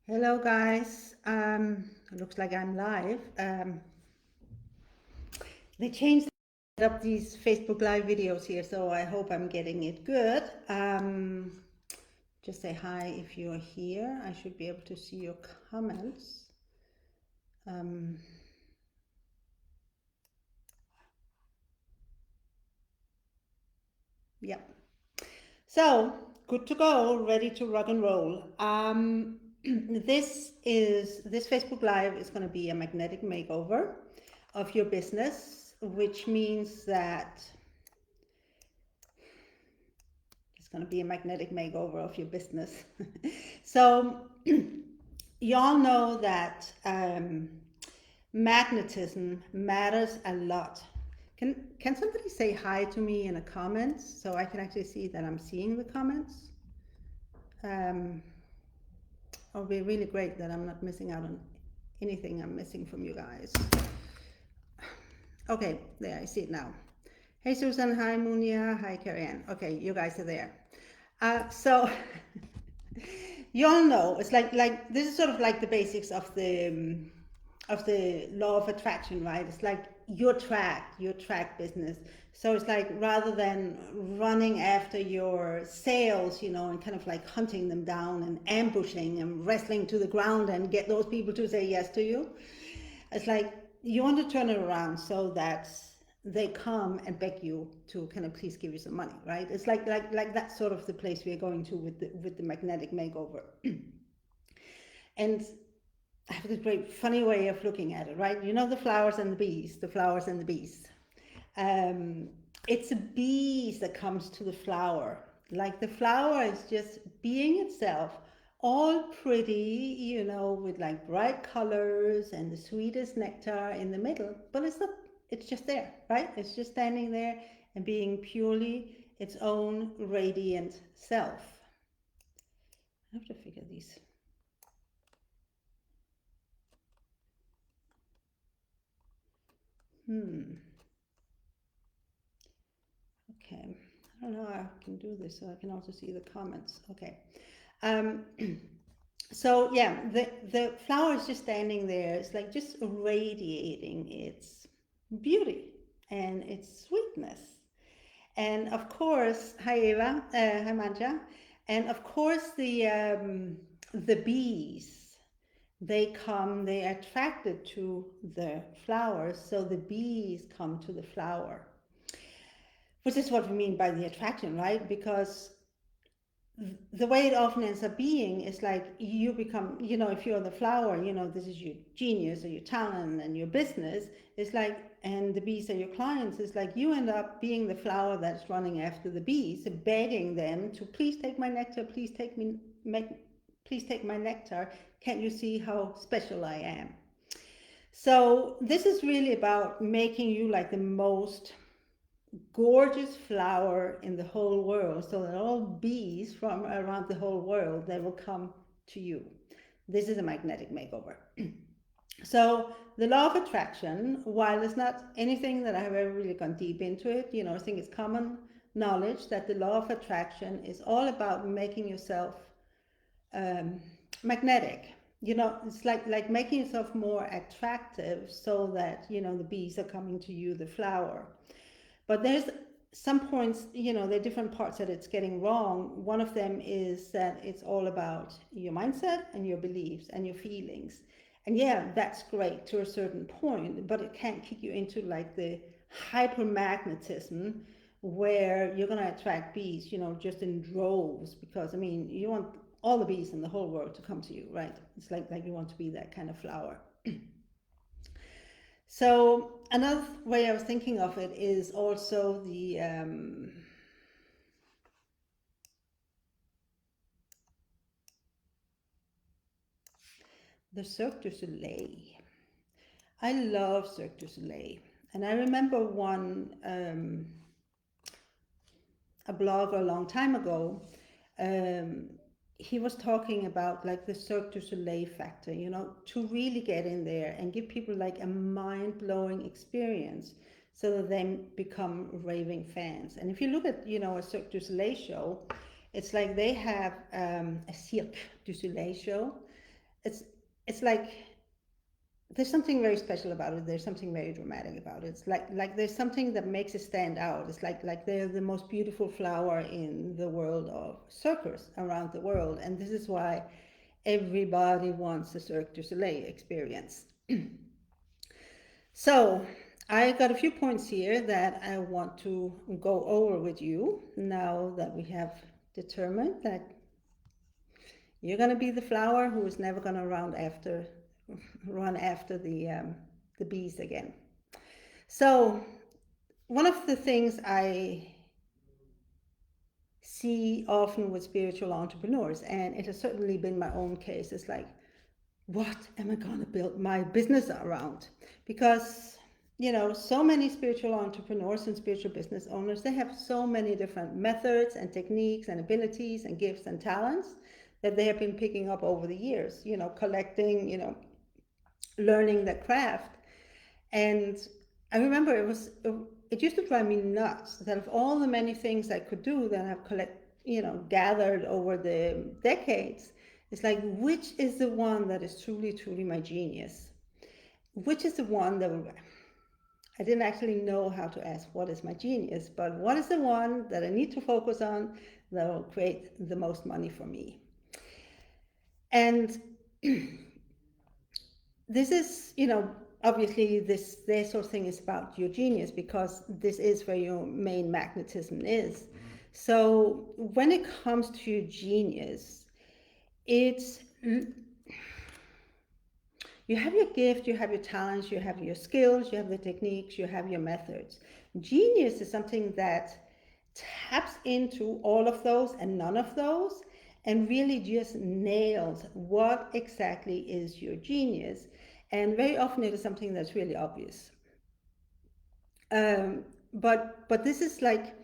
Hello guys, looks like I'm live. They changed up these Facebook Live videos here, so I hope I'm getting it good. Just say hi if you're here. I should be able to see your comments. Um, yeah, so good to go, ready to rock and roll. This Facebook Live is going to be a magnetic makeover of your business, which means that it's going to be a magnetic makeover of your business. So you all know that magnetism matters a lot. Can somebody say hi to me in the comments so I can actually see that I'm seeing the comments? Um, it would be really great that I'm not missing out on anything I'm missing from you guys. Okay, there, I see it now. Hey Susan, hi Munia, hi Carrie Ann. Okay, you guys are there. So you all know it's like this is sort of like the basics of the law of attraction, right? It's like your track business. So it's like rather than running after your sales, and kind of like hunting them down and ambushing and wrestling to the ground and get those people to say yes to you, it's like you want to turn it around so that they come and beg you to kind of please give you some money, right? It's like that's sort of the place we're going to with the magnetic makeover. And I have this great funny way of looking at it, right? You know the flowers and the bees, the flowers and the bees. Um, it's a bees that comes to the flower. Like the flower is just being itself, all pretty, with like bright colors and the sweetest nectar in the middle. But it's not, it's just there, right? It's just standing there and being purely its own radiant self. I have to figure these. Okay. I don't know how I can do this so I can also see the comments. Okay. Um, so yeah, the flower is just standing there. It's like just radiating its beauty and its sweetness. And of course, hi Eva, hi Manja. And of course the bees, they're attracted to the flowers, so the bees come to the flower, which is what we mean by the attraction, right? Because the way it often ends up being is like you become, if you're the flower, this is your genius or your talent and your business. It's like, and the bees are your clients. It's like you end up being the flower that's running after the bees, begging them to please take my nectar, please take my nectar. Can't you see how special I am? So this is really about making you like the most gorgeous flower in the whole world, so that all bees from around the whole world, they will come to you. This is a magnetic makeover. So the law of attraction, while it's not anything that I have ever really gone deep into it, I think it's common knowledge that the law of attraction is all about making yourself um, magnetic. It's like making yourself more attractive so that the bees are coming to you, the flower. But there's some points, there are different parts that it's getting wrong. One of them is that it's all about your mindset and your beliefs and your feelings. And yeah, that's great to a certain point, but it can't kick you into like the hypermagnetism where you're going to attract bees, just in droves, because I mean, you want all the bees in the whole world to come to you, right? It's like you want to be that kind of flower. So another way I was thinking of it is also the Cirque du Soleil. I love Cirque du Soleil, and I remember a blogger a long time ago. Um, he was talking about like the Cirque du Soleil factor, to really get in there and give people like a mind-blowing experience so that they become raving fans. And if you look at, a Cirque du Soleil show, it's like they have a Cirque du Soleil show. it's it's like there's something very special about it. There's something very dramatic about it. It's like there's something that makes it stand out. It's like they're the most beautiful flower in the world of circus around the world, and this is why everybody wants a Cirque du Soleil experience. So I got a few points here that I want to go over with you now that we have determined that you're going to be the flower who is never going to run after the bees again. So one of the things I see often with spiritual entrepreneurs, and it has certainly been my own case, is like, what am I going to build my business around? Because, so many spiritual entrepreneurs and spiritual business owners, they have so many different methods and techniques and abilities and gifts and talents that they have been picking up over the years, collecting, learning the craft. And I remember it used to drive me nuts that of all the many things I could do that I've gathered over the decades, it's like, which is the one that is truly, truly my genius? Which is the one that I didn't actually know how to ask what is my genius, but what is the one that I need to focus on that will create the most money for me? And this is, obviously this sort of thing is about your genius because this is where your main magnetism is. So when it comes to your genius, it's you have your gift, you have your talents, you have your skills, you have the techniques, you have your methods. Genius is something that taps into all of those and none of those and really just nails what exactly is your genius. And very often it is something that's really obvious. But this is like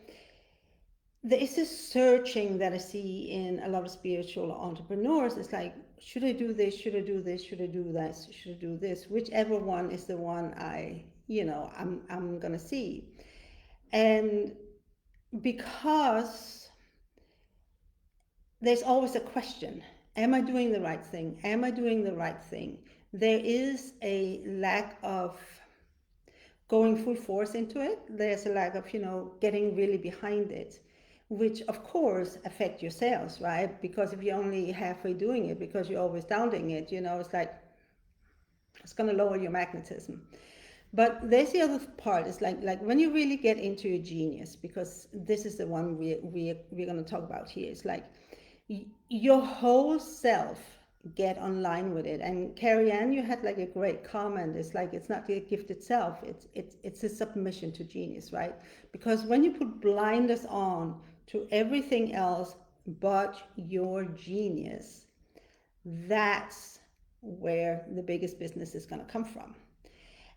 there is this searching that I see in a lot of spiritual entrepreneurs. It's like, should I do this? Should I do this? Should I do that? Should I do this? Whichever one is the one I'm gonna see. And because there's always a question, am I doing the right thing? Am I doing the right thing? There is a lack of going full force into it. There's a lack of, getting really behind it, which of course affect your sales, right? Because if you're only halfway doing it because you're always doubting it, it's like, it's going to lower your magnetism. But there's the other part. It's like when you really get into your genius, because this is the one we're going to talk about here. It's like your whole self get online with it. And Carrie Ann, you had like a great comment. It's like it's not the gift itself. It's a submission to genius, right? Because when you put blinders on to everything else but your genius, that's where the biggest business is going to come from.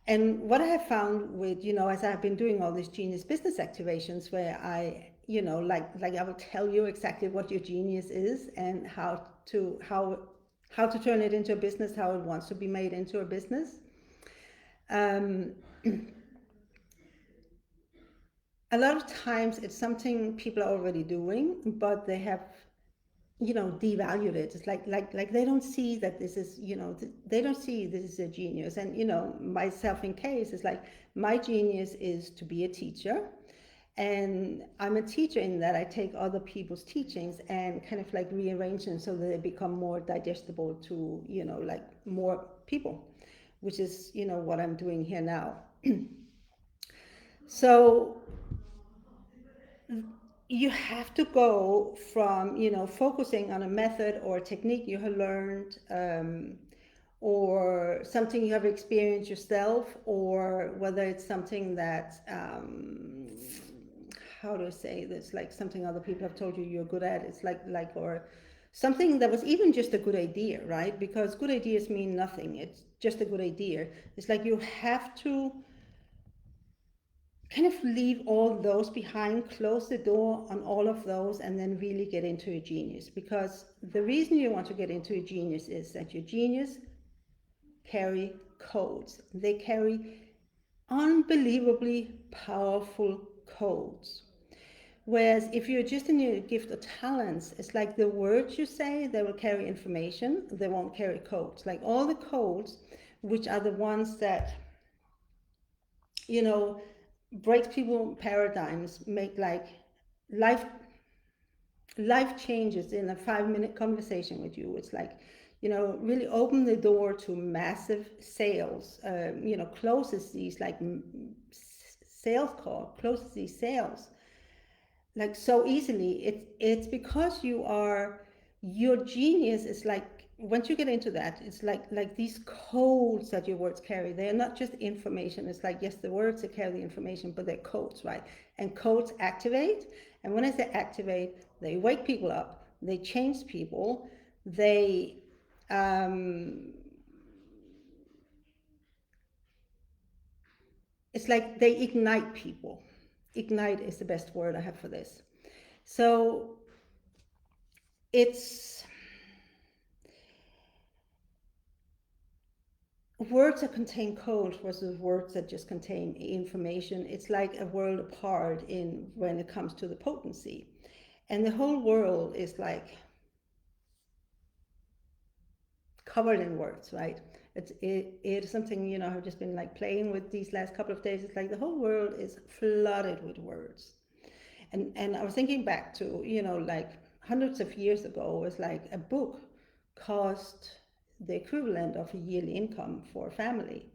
And what I have found with, as I've been doing all these genius business activations where I, like I will tell you exactly what your genius is and how to turn it into a business, how it wants to be made into a business. Um, a lot of times it's something people are already doing, but they have devalued it. It's like they don't see that this is, they don't see this is a genius. And myself in case is like my genius is to be a teacher, and I'm a teacher in that I take other people's teachings and kind of like rearrange them so that they become more digestible to like more people, which is what I'm doing here now. So you have to go from focusing on a method or a technique you have learned, or something you have experienced yourself, or whether it's something that how do I say this, like something other people have told you you're good at. It's like or something that was even just a good idea, right? Because good ideas mean nothing, it's just a good idea. It's like you have to kind of leave all those behind, close the door on all of those, and then really get into a genius. Because the reason you want to get into a genius is that your genius carry codes. They carry unbelievably powerful codes. Whereas if you're just in your gift or talents, it's like the words you say, they will carry information, they won't carry codes. Like all the codes, which are the ones that, you know, break people paradigms, make like life life changes in a 5 minute conversation with you. It's like, really open the door to massive sales, closes these like sales call, closes these sales like so easily. It's because your genius is like, once you get into that, it's like these codes that your words carry. They're not just information. It's like, yes, the words that carry the information, but they're codes, right? And codes activate. And when I say activate, they wake people up, they change people, they um it's like they ignite people. Ignite is the best word I have for this. So it's words that contain code versus words that just contain information. It's like a world apart in when it comes to the potency. And the whole world is like covered in words, right? It's something, I've just been like playing with these last couple of days. It's like the whole world is flooded with words. And I was thinking back to, like hundreds of years ago, it was like a book cost the equivalent of a yearly income for a family.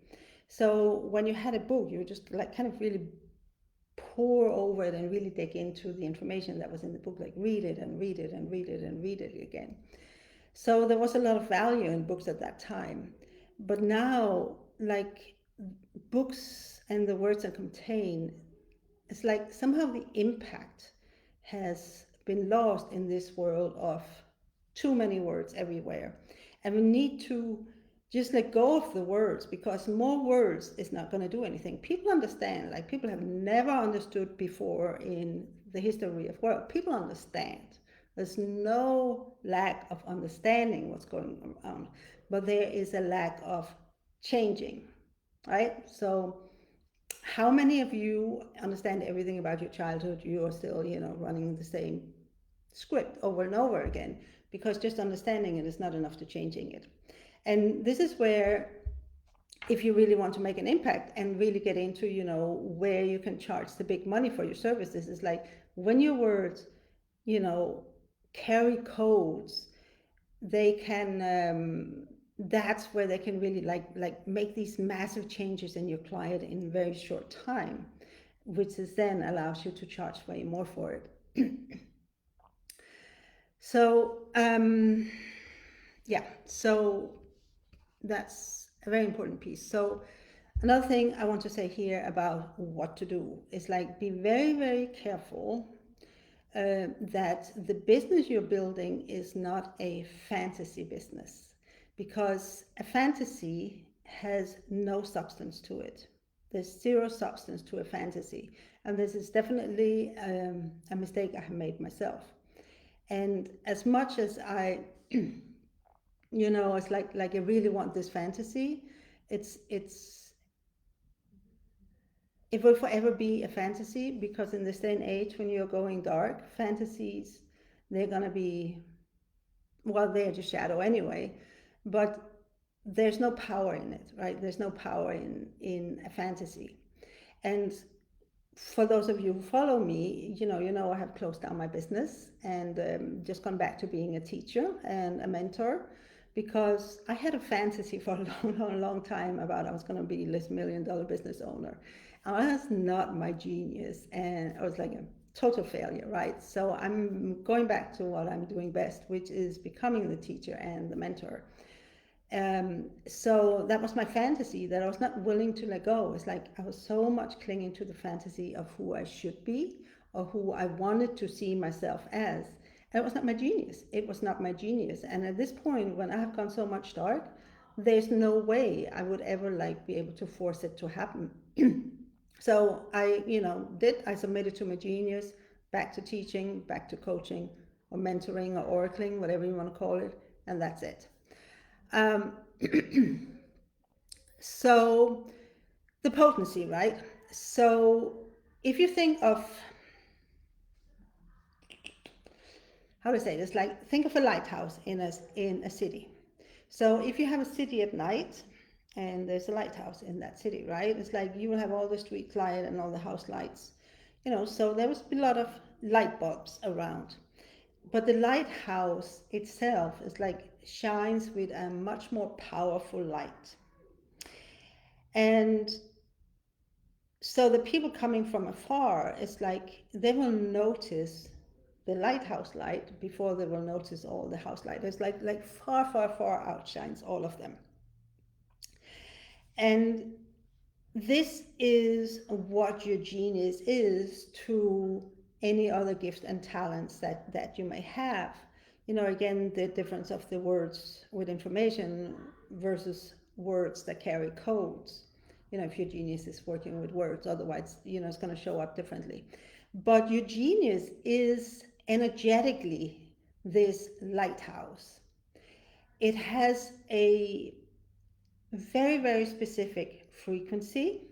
So when you had a book, you would just like kind of really pour over it and really dig into the information that was in the book, like read it and read it and read it and read it again. So there was a lot of value in books at that time. But now, like books and the words that contain, it's like somehow the impact has been lost in this world of too many words everywhere. And we need to just let go of the words, because more words is not going to do anything. People understand, like people have never understood before in the history of world. People understand. There's no lack of understanding what's going on, but there is a lack of changing, right? So how many of you understand everything about your childhood? You are still, running the same script over and over again, because just understanding it is not enough to changing it. And this is where, if you really want to make an impact and really get into, where you can charge the big money for your services, is like when your words, you know, carry codes, they can that's where they can really like make these massive changes in your client in a very short time, which is then allows you to charge way more for it. So yeah, so that's a very important piece. So another thing I want to say here about what to do is like be very, very careful that the business you're building is not a fantasy business, because a fantasy has no substance to it. There's zero substance to a fantasy. And this is definitely a mistake I have made myself. And as much as it's like I really want this fantasy, it's it will forever be a fantasy, because in this day and age when you're going dark, fantasies, they're gonna be, well, they're just shadow anyway, but there's no power in it, right? There's no power in a fantasy. And for those of you who follow me, I have closed down my business and just gone back to being a teacher and a mentor, because I had a fantasy for a long, long, long time about I was going to be this $1 million business owner. And that's not my genius, and I was like a total failure, right? So I'm going back to what I'm doing best, which is becoming the teacher and the mentor. So that was my fantasy that I was not willing to let go. It's like I was so much clinging to the fantasy of who I should be or who I wanted to see myself as. And it was not my genius. It was not my genius. And at this point, when I have gone so much dark, there's no way I would ever like be able to force it to happen. So I submitted to my genius, back to teaching, back to coaching, or mentoring, or oracling, whatever you want to call it, and that's it. Um, so the potency, right? So if you think of how to say this, like think of a lighthouse in a city. So if you have a city at night and there's a lighthouse in that city, right? It's like you will have all the street light and all the house lights, so there was a lot of light bulbs around. But the lighthouse itself is like shines with a much more powerful light. And so the people coming from afar, it's like they will notice the lighthouse light before they will notice all the house light. It's like far, far, far outshines all of them. And this is what your genius is to any other gifts and talents that you may have. Again, the difference of the words with information versus words that carry codes. If your genius is working with words, otherwise, it's going to show up differently. But your genius is energetically this lighthouse. It has a very, very specific frequency,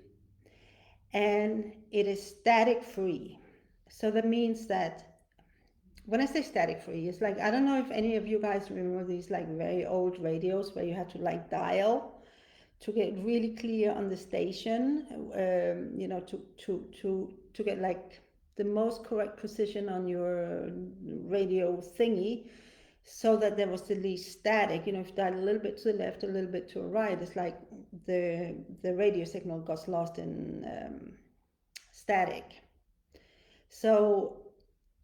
and it is static free. So that means that when I say static free, it's like, I don't know if any of you guys remember these like very old radios where you had to like dial to get really clear on the station, to get like the most correct precision on your radio thingy, so that there was the least static. If you dial a little bit to the left, a little bit to the right, it's like the radio signal got lost in static. So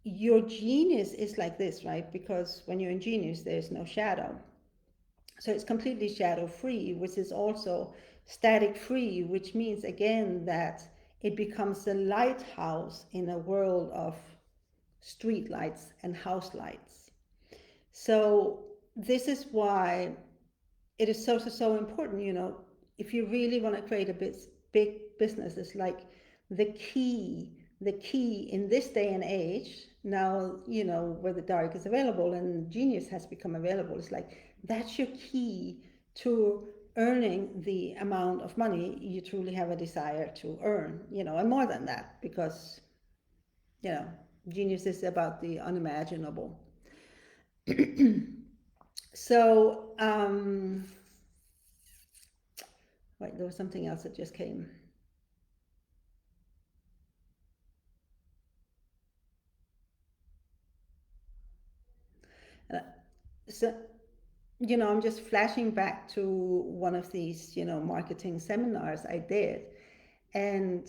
your genius is like this, right? Because when you're in genius, there's no shadow. So it's completely shadow free, which is also static free, which means again that it becomes a lighthouse in a world of street lights and house lights. So this is why it is so, so, so important. If you really want to create a big business, it's like the key in this day and age now, where the dark is available and genius has become available. It's like that's your key to earning the amount of money you truly have a desire to earn, and more than that, because you know genius is about the unimaginable. So wait, there was something else that just came. uh, so I'm just flashing back to one of these marketing seminars I did. And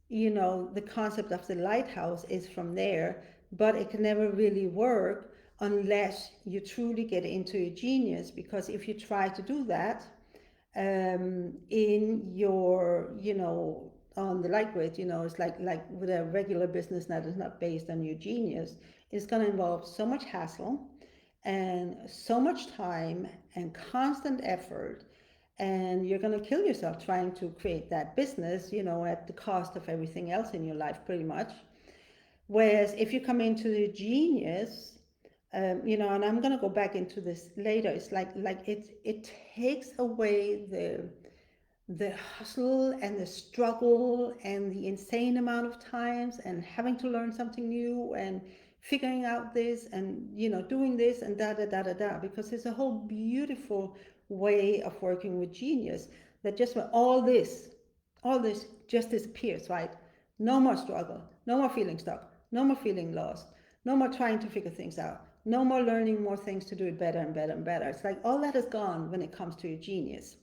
the concept of the lighthouse is from there, but it can never really work unless you truly get into your genius. Because if you try to do that in your on the light grid, it's like with a regular business that is not based on your genius, it's going to involve so much hassle and so much time and constant effort, and you're going to kill yourself trying to create that business, at the cost of everything else in your life, pretty much. Whereas if you come into the genius, and I'm going to go back into this later, it's like it takes away the hustle and the struggle and the insane amount of times and having to learn something new and figuring out this and doing this and da da da da da, because it's a whole beautiful way of working with genius, that just when all this just disappears, right? No more struggle, no more feeling stuck, no more feeling lost, no more trying to figure things out, no more learning more things to do it better and better and better. It's like all that is gone when it comes to your genius,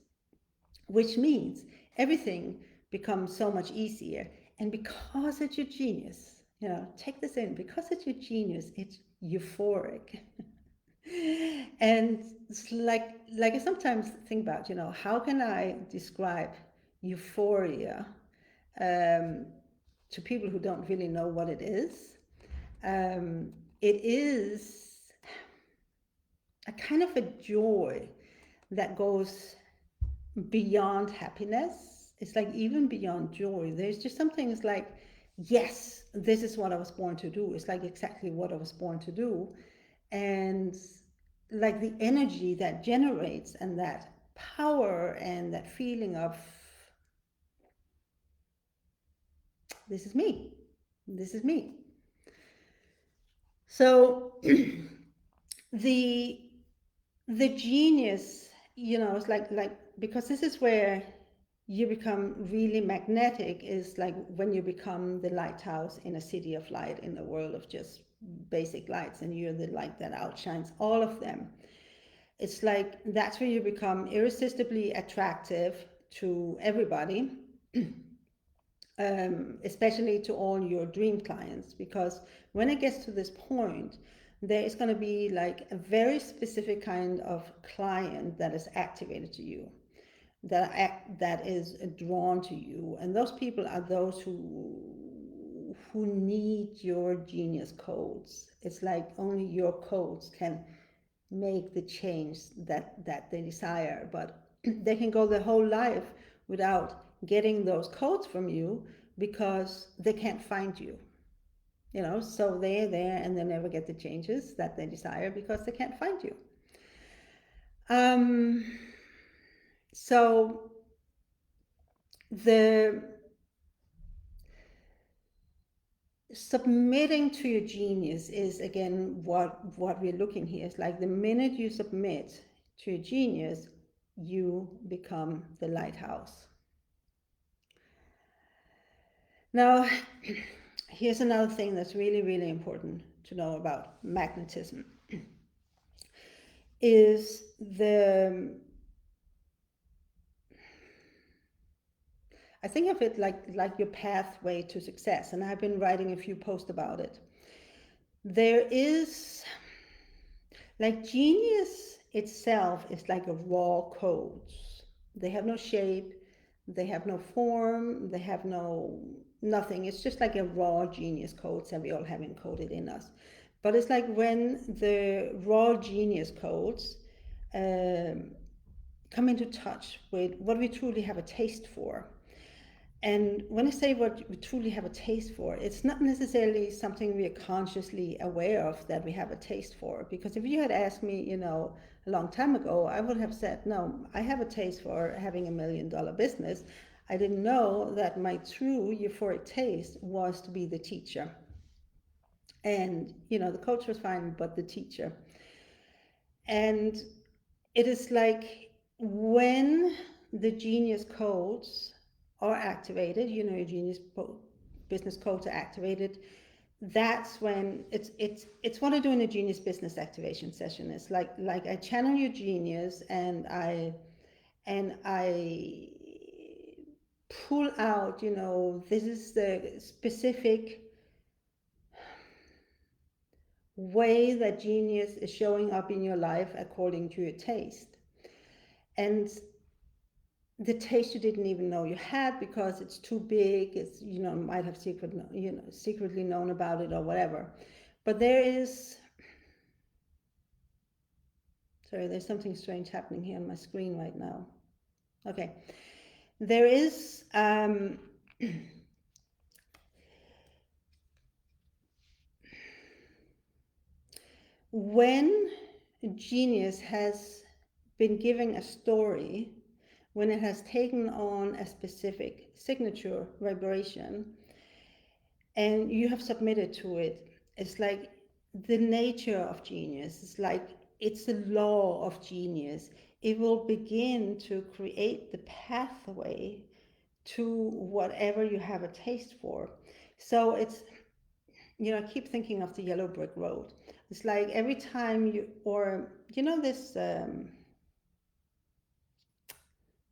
which means everything becomes so much easier. And because it's your genius, take this in, because it's your genius, it's euphoric. And it's like I sometimes think about, how can I describe euphoria um, to people who don't really know what it is? It is a kind of a joy that goes beyond happiness. It's like even beyond joy. There's just something, it's like, yes, this is what I was born to do. It's like exactly what I was born to do. And like the energy that generates and that power and that feeling of this is me. This is me. So the the genius, it's like because this is where you become really magnetic, is like when you become the lighthouse in a city of light, in a world of just basic lights, and you're the light that outshines all of them. It's like that's where you become irresistibly attractive to everybody, especially to all your dream clients, because when it gets to this point, there is going to be like a very specific kind of client that is activated to you, that is drawn to you, and those people are those who need your genius codes. It's like only your codes can make the change that they desire, but they can go their whole life without getting those codes from you because they can't find you. So they're there and they never get the changes that they desire because they can't find you. um so the submitting to your genius is again what we're looking here. It's like the minute you submit to your genius, you become the lighthouse. Now, here's another thing that's really, really important to know about magnetism is I think of it like your pathway to success, and I've been writing a few posts about it. There is like genius itself is like a raw codes. They have no shape, they have no form, they have no nothing. It's just like a raw genius codes that we all have encoded in us. But it's like when the raw genius codes um, come into touch with what we truly have a taste for. And when I say what we truly have a taste for, it's not necessarily something we are consciously aware of that we have a taste for. Because if you had asked me, a long time ago, I would have said, no, I have a taste for having $1 million business. I didn't know that my true euphoric taste was to be the teacher. And, the coach was fine, but the teacher. And it is like when the genius codes are activated, your genius business codes are activated. That's when it's what I do in a genius business activation session. It's like I channel your genius, and I pull out, this is the specific way that genius is showing up in your life according to your taste. And the taste you didn't even know you had because it's too big. It's, might have secretly known about it or whatever. But there's something strange happening here on my screen right now. Okay. There is when genius has been given a story, when it has taken on a specific signature vibration and you have submitted to it, it's like the nature of genius. It's like it's the law of genius. It will begin to create the pathway to whatever you have a taste for. So it's, I keep thinking of the yellow brick road. It's like every time this, the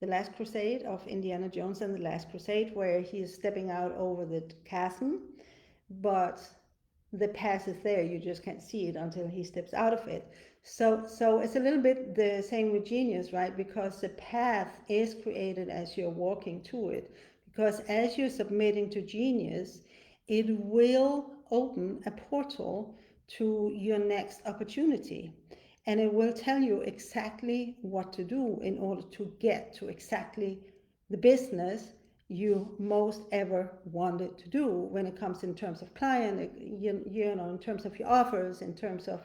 Last Crusade of Indiana Jones and the Last Crusade, where he is stepping out over the chasm, but the path is there. You just can't see it until he steps out of it. So it's a little bit the same with genius, right? Because the path is created as you're walking to it. Because as you're submitting to genius, it will open a portal to your next opportunity. And it will tell you exactly what to do in order to get to exactly the business you most ever wanted to do when it comes in terms of client, in terms of your offers, in terms of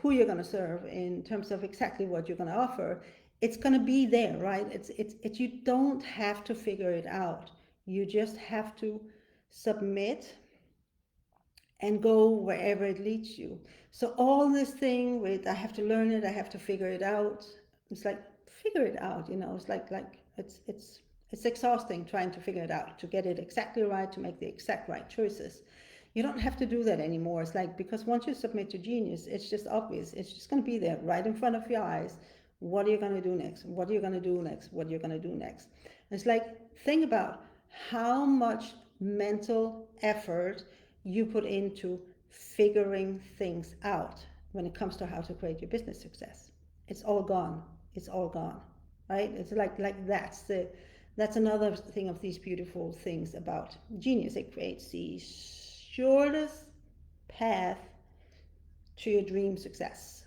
who you're going to serve, in terms of exactly what you're going to offer. It's going to be there, right? You don't have to figure it out. You just have to submit and go wherever it leads you. So all this thing with I have to learn it, I have to figure it out. It's like figure it out, It's like it's exhausting trying to figure it out, to get it exactly right, to make the exact right choices. You don't have to do that anymore. It's like because once you submit to Genius, it's just obvious. It's just going to be there right in front of your eyes. What are you going to do next? What are you going to do next? What are you going to do next? And it's like think about how much mental effort you put into figuring things out when it comes to how to create your business success. It's all gone. It's all gone, right? It's like that's another thing of these beautiful things about Genius. It creates the shortest path to your dream success.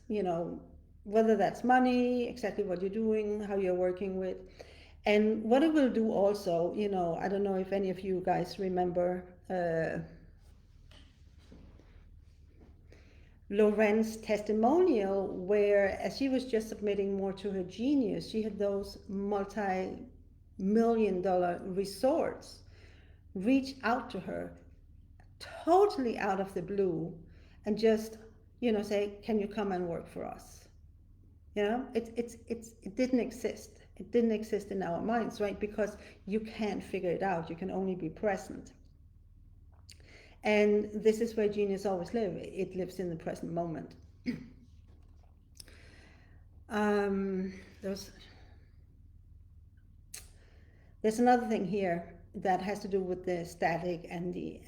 Whether that's money, exactly what you're doing, how you're working with, and what it will do also. I don't know if any of you guys remember Loren's testimonial, where as she was just submitting more to her Genius, she had those multi-million-dollar resorts reach out to her totally out of the blue and just, say, can you come and work for us? It didn't exist. It didn't exist in our minds, right? Because you can't figure it out. You can only be present. And this is where genius always lives. It lives in the present moment. Um, there's there's another thing here that has to do with the static and the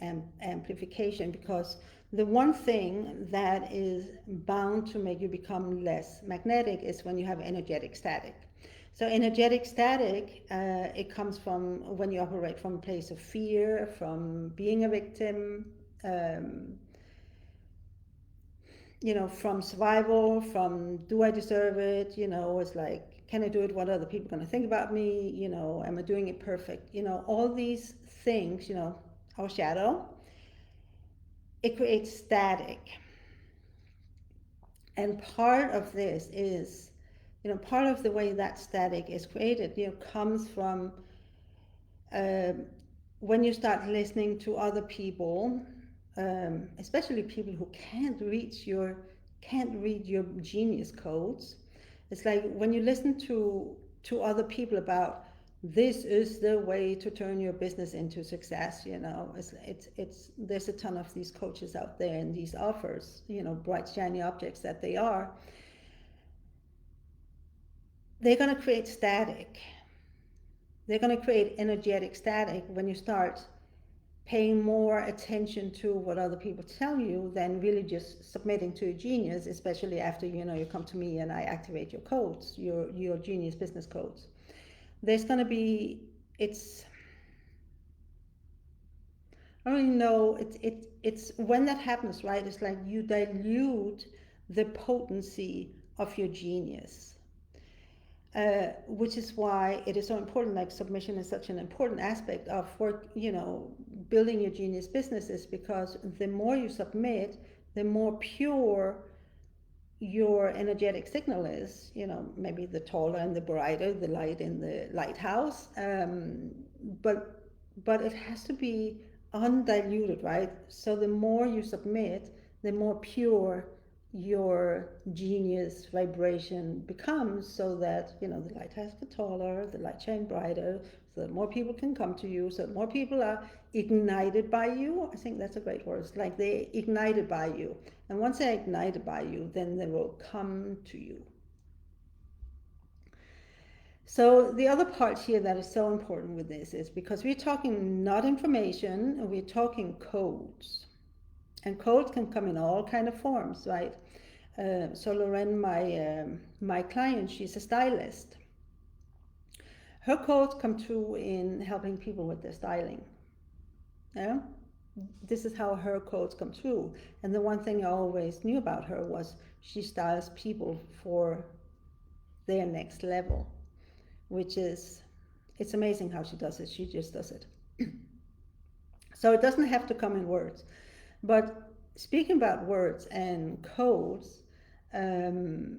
amplification, because the one thing that is bound to make you become less magnetic is when you have energetic static. So energetic static, it comes from when you operate from a place of fear, from being a victim, um, from survival, from do I deserve it, it's like, can I do it? What are other people going to think about me? Am I doing it perfect? All these things, our shadow, it creates static. And part of this is, part of the way that static is created, comes from uh, when you start listening to other people, especially people who can't read your genius codes. It's like when you listen to other people about this is the way to turn your business into success. It's there's a ton of these coaches out there and these offers, bright shiny objects that they are. They're going to create static. They're going to create energetic static when you start paying more attention to what other people tell you than really just submitting to a genius, especially after you come to me and I activate your codes, your genius business codes. There's going to be it's I don't even know it's when that happens, right? It's like you dilute the potency of your genius. Which is why it is so important. Like submission is such an important aspect of work, building your genius businesses, because the more you submit, the more pure your energetic signal is. Maybe the taller and the brighter the light in the lighthouse, but it has to be undiluted, right? So the more you submit, the more pure your genius vibration becomes, so that the light has get taller, the light shine brighter, so that more people can come to you, so that more people are ignited by you. I think that's a great word. It's like they ignited by you, and once they're ignited by you, then they will come to you. So the other part here that is so important with this is because we're talking not information, we're talking codes. And codes can come in all kind of forms, right? So Lorraine, my client, she's a stylist. Her codes come true in helping people with their styling. Yeah, this is how her codes come true. And the one thing I always knew about her was she styles people for their next level, which is, it's amazing how she does it. She just does it. So it doesn't have to come in words. But speaking about words and codes, um,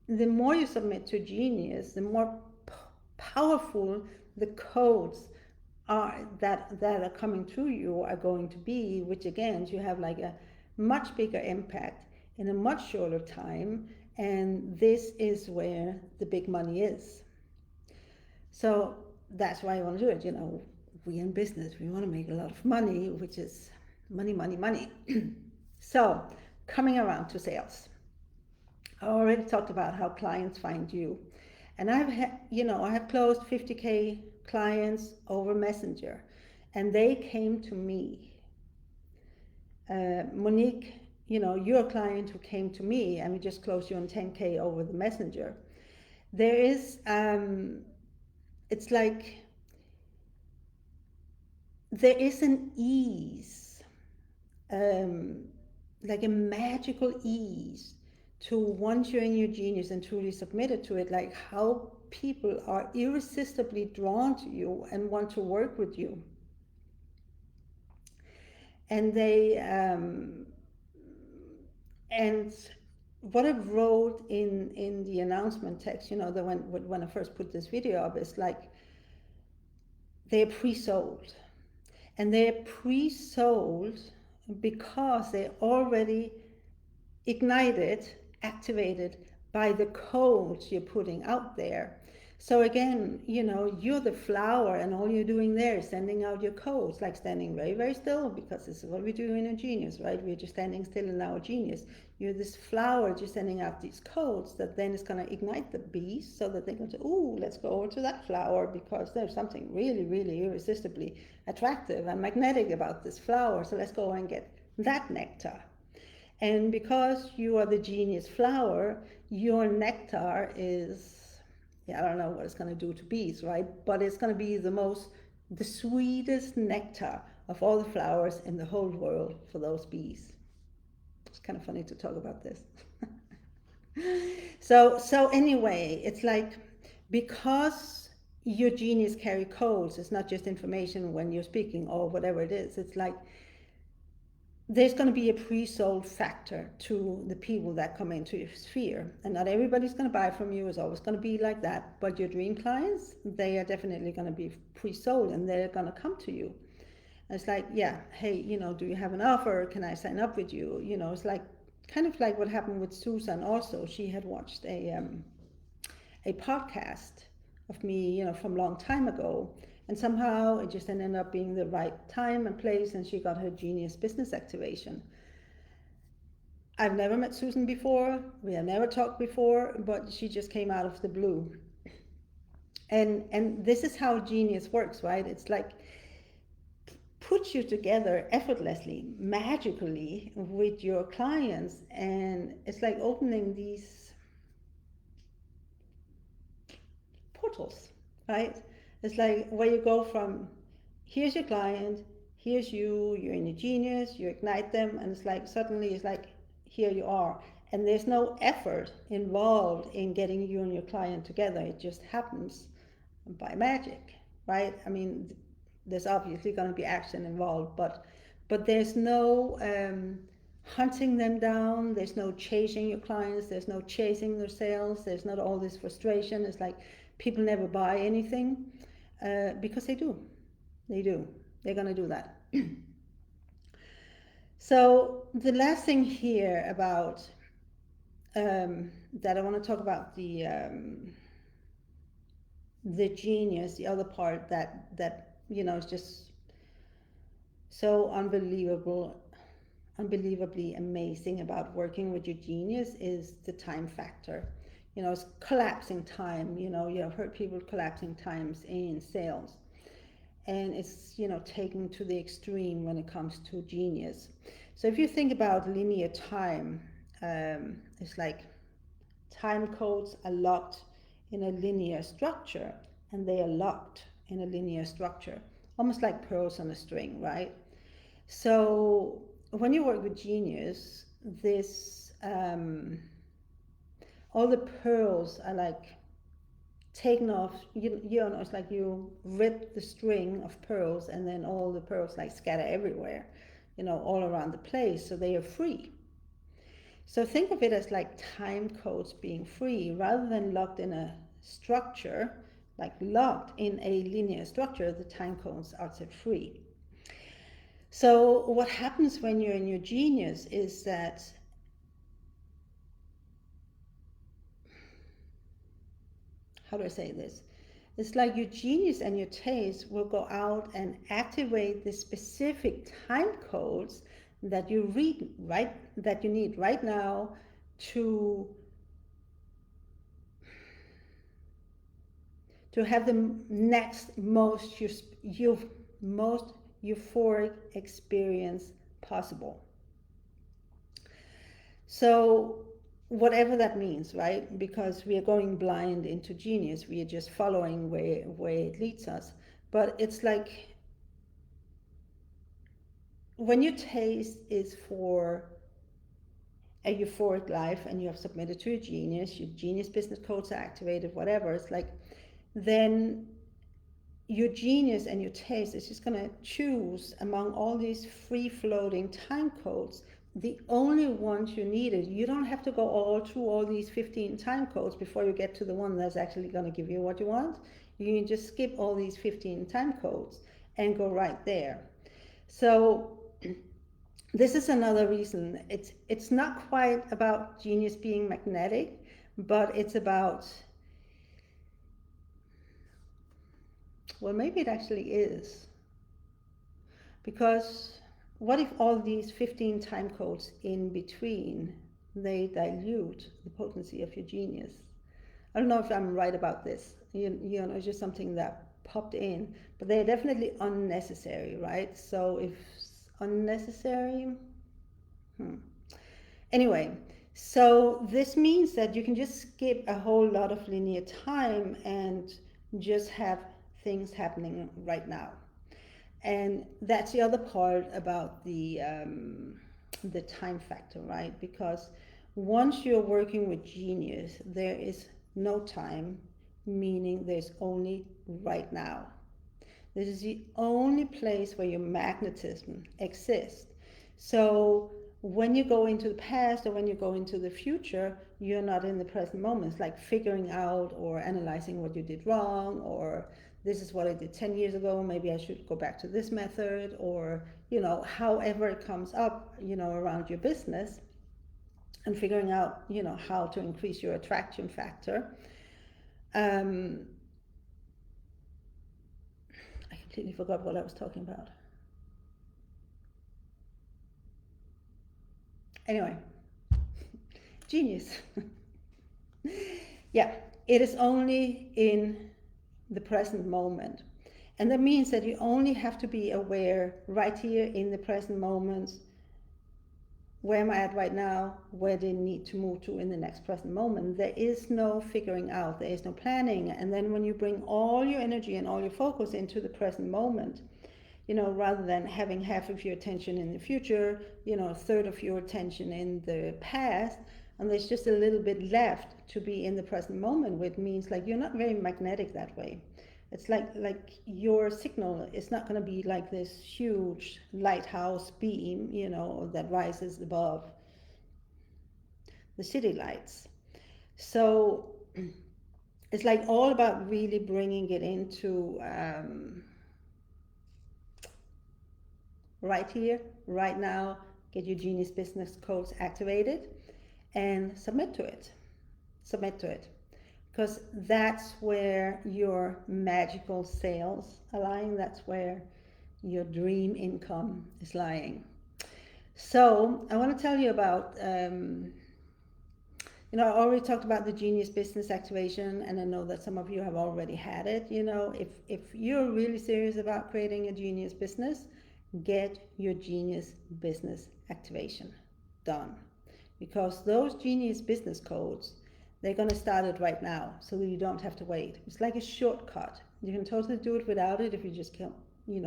the more you submit to genius, the more powerful the codes that are coming through you are going to be, which again, you have like a much bigger impact in a much shorter time, and this is where the big money is. So that's why I want to do it. We in business, we want to make a lot of money, which is money, money, money. So coming around to sales, I already talked about how clients find you. And I have closed 50K clients over Messenger, and they came to me. Monique, you're a client who came to me, and we just closed you on 10K over the Messenger. There is, it's like, there is an ease, um, like a magical ease to once you're in your genius and truly submitted to it, like how people are irresistibly drawn to you and want to work with you. And and what I wrote in the announcement text, that when I first put this video up, is like they're pre-sold, and they're pre-sold because they're already ignited, activated by the codes you're putting out there. So again, you're the flower, and all you're doing there is sending out your codes, like standing very, very still, because this is what we do in a genius, right? We're just standing still in our genius. You're this flower just sending out these codes that then is going to ignite the bees, so that they can say, ooh, let's go over to that flower, because there's something really, really irresistibly attractive and magnetic about this flower. So let's go and get that nectar. And because you are the genius flower, your nectar is, yeah, I don't know what it's going to do to bees, right? But it's going to be the sweetest nectar of all the flowers in the whole world for those bees. It's kind of funny to talk about this. So anyway, it's like, because your genius carry codes, it's not just information when you're speaking or whatever it is. It's like, there's going to be a pre-sold factor to the people that come into your sphere, and not everybody's going to buy from you. It's always going to be like that, but your dream clients, they are definitely going to be pre-sold, and they're going to come to you. And it's like, yeah, hey, do you have an offer? Can I sign up with you? It's like kind of like what happened with Susan. Also, she had watched a podcast of me, from a long time ago. And somehow it just ended up being the right time and place, and she got her genius business activation. I've never met Susan before. We have never talked before, but she just came out of the blue. And this is how genius works, right? It's like puts you together effortlessly, magically with your clients, and it's like opening these portals, right? It's like where you go from, here's your client, here's you're in a genius, you ignite them, and it's like suddenly it's like, here you are. And there's no effort involved in getting you and your client together. It just happens by magic, right? I mean, there's obviously going to be action involved, but there's no hunting them down. There's no chasing your clients. There's no chasing their sales. There's not all this frustration. It's like people never buy anything because they do. They do. They're going to do that. So the last thing here about that I want to talk about the genius, the other part that is just so unbelievably amazing about working with your genius is the time factor. It's collapsing time. You have heard people collapsing times in sales, and it's taken to the extreme when it comes to genius. So if you think about linear time, it's like time codes are locked in a linear structure, and they are locked in a linear structure, almost like pearls on a string, right? So when you work with genius, this all the pearls are like taken off. It's like you rip the string of pearls, and then all the pearls like scatter everywhere, all around the place, so they are free. So think of it as like time codes being free rather than locked in a structure like locked in a linear structure, the time codes are set free. So what happens when you're in your genius is that, how do I say this? It's like your genius and your taste will go out and activate the specific time codes that you read right that you need right now to have the next most euphoric experience possible. So whatever that means, right? Because we are going blind into genius, we are just following where it leads us. But it's like when your taste is for a euphoric life and you have submitted to your genius business codes are activated, whatever, it's like then your genius and your taste is just going to choose among all these free floating time codes the only ones you needed. You don't have to go all through all these 15 time codes before you get to the one that's actually going to give you what you want. You can just skip all these 15 time codes and go right there. So this is another reason. It's not quite about genius being magnetic, but it's about, well, maybe it actually is. Because what if all these 15 time codes in between, they dilute the potency of your genius? I don't know if I'm right about this. It's just something that popped in, but they're definitely unnecessary, right? So if unnecessary, anyway, so this means that you can just skip a whole lot of linear time and just have things happening right now. And that's the other part about the time factor, right? Because once you're working with genius, there is no time, meaning there's only right now. This is the only place where your magnetism exists. So when you go into the past or when you go into the future, you're not in the present moment. It's like figuring out or analyzing what you did wrong, or this is what I did 10 years ago, maybe I should go back to this method, or, however it comes up, around your business, and figuring out, how to increase your attraction factor. Um, I completely forgot what I was talking about. Anyway, genius. Yeah, it is only in the present moment. And that means that you only have to be aware right here in the present moment. Where am I at right now? Where do I need to move to in the next present moment? There is no figuring out, there is no planning. And then when you bring all your energy and all your focus into the present moment, rather than having half of your attention in the future, a third of your attention in the past, and there's just a little bit left to be in the present moment, which means like you're not very magnetic that way. It's like your signal is not going to be like this huge lighthouse beam, that rises above the city lights. So it's like all about really bringing it into right here, right now, get your genius business codes activated and submit to it. Submit to it. Because that's where your magical sales are lying. That's where your dream income is lying. So I want to tell you about, I already talked about the genius business activation, and I know that some of you have already had it. If you're really serious about creating a genius business, get your genius business activation done. Because those genius business codes, they're going to start it right now so that you don't have to wait. It's like a shortcut. You can totally do it without it if you just can,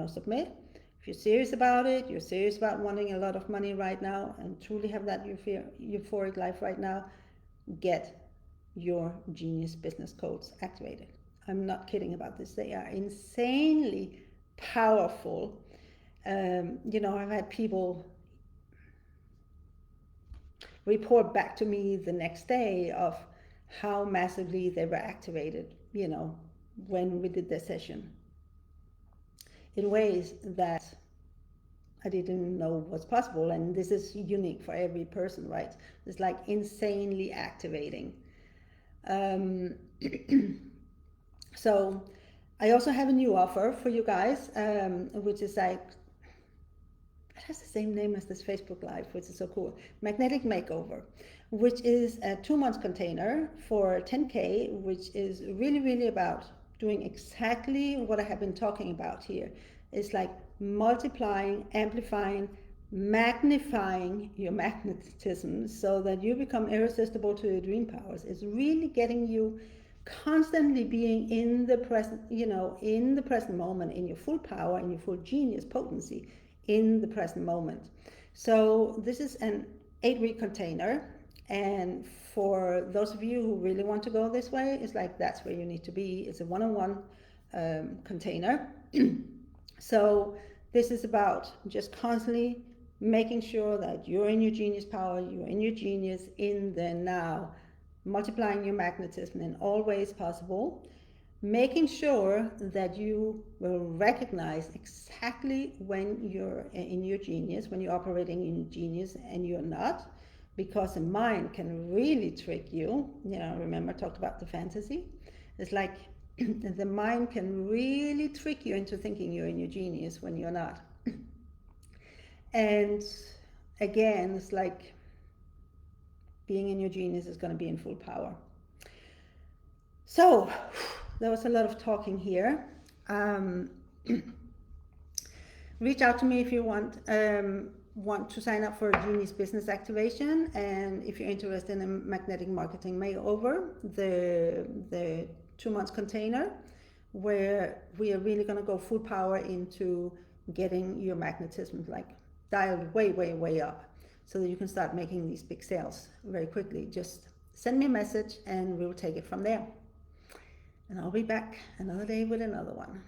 submit. If you're serious about it, you're serious about wanting a lot of money right now and truly have that euphoric life right now, get your genius business codes activated. I'm not kidding about this. They are insanely powerful. I've had people report back to me the next day of how massively they were activated, when we did the session in ways that I didn't know was possible. And this is unique for every person, right? It's like insanely activating. Um, so I also have a new offer for you guys, which is like, it has the same name as this Facebook Live, which is so cool. Magnetic Makeover, which is a 2 month container for 10K, which is really, really about doing exactly what I have been talking about here. It's like multiplying, amplifying, magnifying your magnetism so that you become irresistible to your dream powers. It's really getting you constantly being in the present, in the present moment, in your full power, in your full genius potency, in the present moment. So this is an 8-week container, and for those of you who really want to go this way, it's like that's where you need to be. It's a one-on-one container. So this is about just constantly making sure that you're in your genius power, you're in your genius in the now, multiplying your magnetism in all ways possible, making sure that you will recognize exactly when you're in your genius, when you're operating in genius and you're not, because the mind can really trick you. Remember I talked about the fantasy? It's like the mind can really trick you into thinking you're in your genius when you're not. And again, it's like being in your genius is going to be in full power. So there was a lot of talking here. Reach out to me if you want to sign up for a Genius Business Activation, and if you're interested in a Magnetic Marketing Makeover, the 2 months container, where we are really going to go full power into getting your magnetism like dialed way, way, way up, so that you can start making these big sales very quickly. Just send me a message and we'll take it from there. And I'll be back another day with another one.